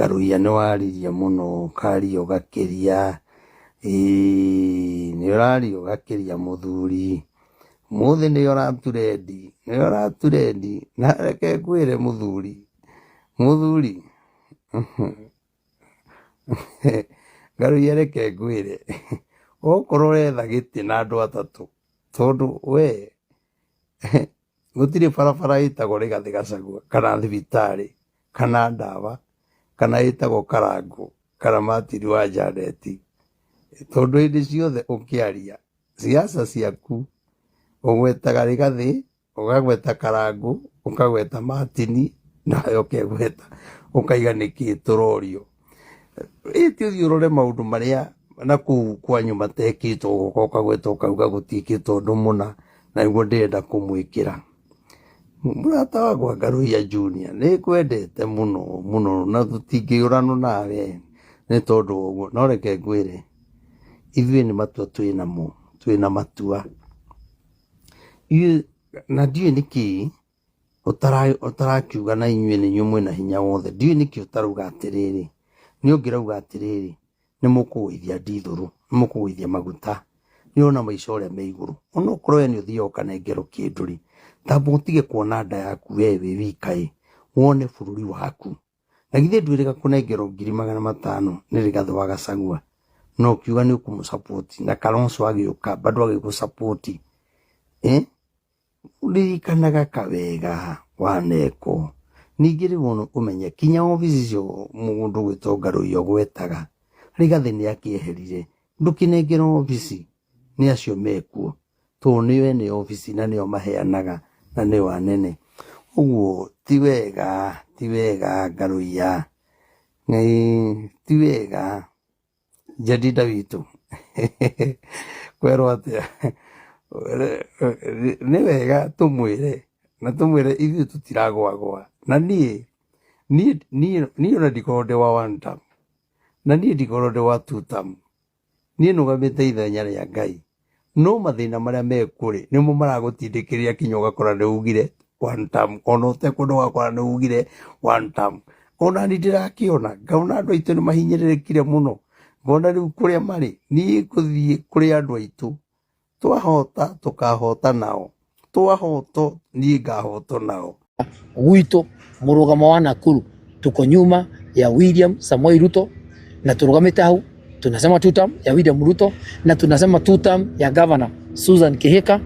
Karuia nĩ waririe mũno, ũkaria ũgakĩria, nĩ ũraria ũgakĩria mũthuri. Mũthĩ nĩ ũraturendi, na reke ngwĩre mũthuri, Karuia reke ngwĩre, okorwo ũretha gĩtĩ na andũ atatũ, tondũ we gũtirĩ barabara ĩtagwo Rigathĩ Gachagua, kana thibitarĩ, kana ndawa, kana ĩtagwo Karangũ, kana Martin Wanjaneti, tondũ hĩndĩ ciothe ũkĩaria siasa ciaku ũgwetaga Rigathĩ, ũgagweta Karangũ, ũkagweta Martin, nawe ũkegweta ũkaiga nĩkĩ tũrorio. Ĩti ũthiĩ ũrore maũndũ marĩa na kũu kwanyu matekĩtwo, ũkagweta ũkauga gũtiĩkĩtwo ũndũ mũna, na nĩguo ndĩrenda kũmwĩkĩra. Mũrata wakwa Karuia Junior, nĩ kwendete mũno na tũtingĩũranwo nawe nĩ tondũ ũguo. No reke ngwĩre, ithuĩ nĩ matua twĩna matua. Na ndiũĩ nĩkĩ ũtarakiuga na inyuĩ nĩ inyuĩ mwĩna hinya wothe. Ndiũĩ nĩkĩ ũtarauga atĩrĩrĩ, nĩ ũngĩrauga atĩrĩrĩ, nĩ mũkũgũithia ndithũrũ, nĩ mũkũgũithia maguta, nĩ ona maica ũrĩa me igũrũ. Ona ũkorwo we nĩ ũthiaga ũkanengerwo kĩndũ-rĩ, tamba ũtige kuona nda yaku we wĩ wika-ĩ, wone bũrũri waku. Na githĩ ndwĩrĩga kũnengerwo 500,000 nĩ Rigathĩ wa Gachagua, no ũkiuga nĩ ũkũmũsupport, na Kalonzo agĩũka bado agĩgũsupport. Ririkanaga kawega waneko. Ningĩ rĩu ũmenye kinya obici cio mũndũ gwĩtwo Karuia ũgwetaga, Rigathĩ nĩ akĩeherire. Ndũkĩnengerwo obici nĩ acio mekuo, tondũ nĩo ene obici na nĩo maheanaga na nĩo anene. Ũguo ti wega Karuia, ti wega Jedida witũ. Kwerwo atĩa, nĩ wega tũmwĩre ithuĩ tũtiragwagwa. Na niĩ ona ndikorwo ndĩ wa 1 term, na niĩ ndikorwo ndĩ wa 2 term. Niĩ nũgamĩte ithenya rĩa Ngai, no mathĩna marĩa mekũrĩ nĩmo maragũtindĩkĩrĩria kinya ũgakora nĩ ugire 1 term, ona ũtekwenda ũgakora nĩ ugire 1 term. Ona niĩ ndĩrakĩona, ngona andũ aitũ nĩ mahinyĩrĩrĩkire mũno, ngona rĩu kũrĩa marĩ, niĩ ngũthiĩ kũrĩ andũ aitũ, twahota tũkahota nao, twahoto niĩ ngahoto nao. Gwitũ mũrũgamo wa Nakuru, tuko nyuma ya William Samoei Ruto, na turugamite hau tunasema 2 term ya William Ruto, na tunasema 2 term ya Governor Susan Kihika.